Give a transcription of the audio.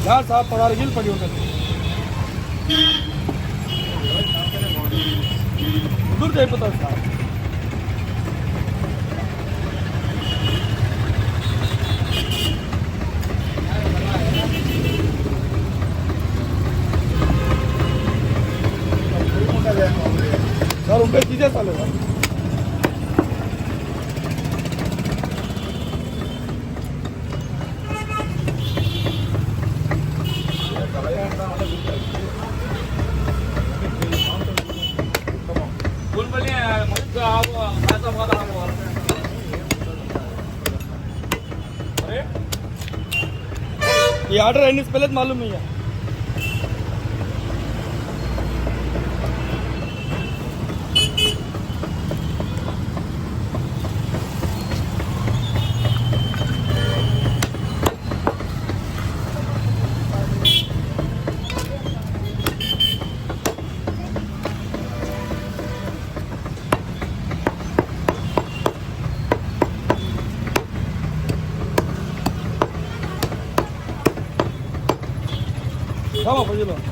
यार साहब 16 गिल पड़ी होटल दूर जाए पता साहब सर उनके चीजें चले सर ये ऑर्डर रहने से पहले तो मालूम नहीं है Vamos, Fajilo.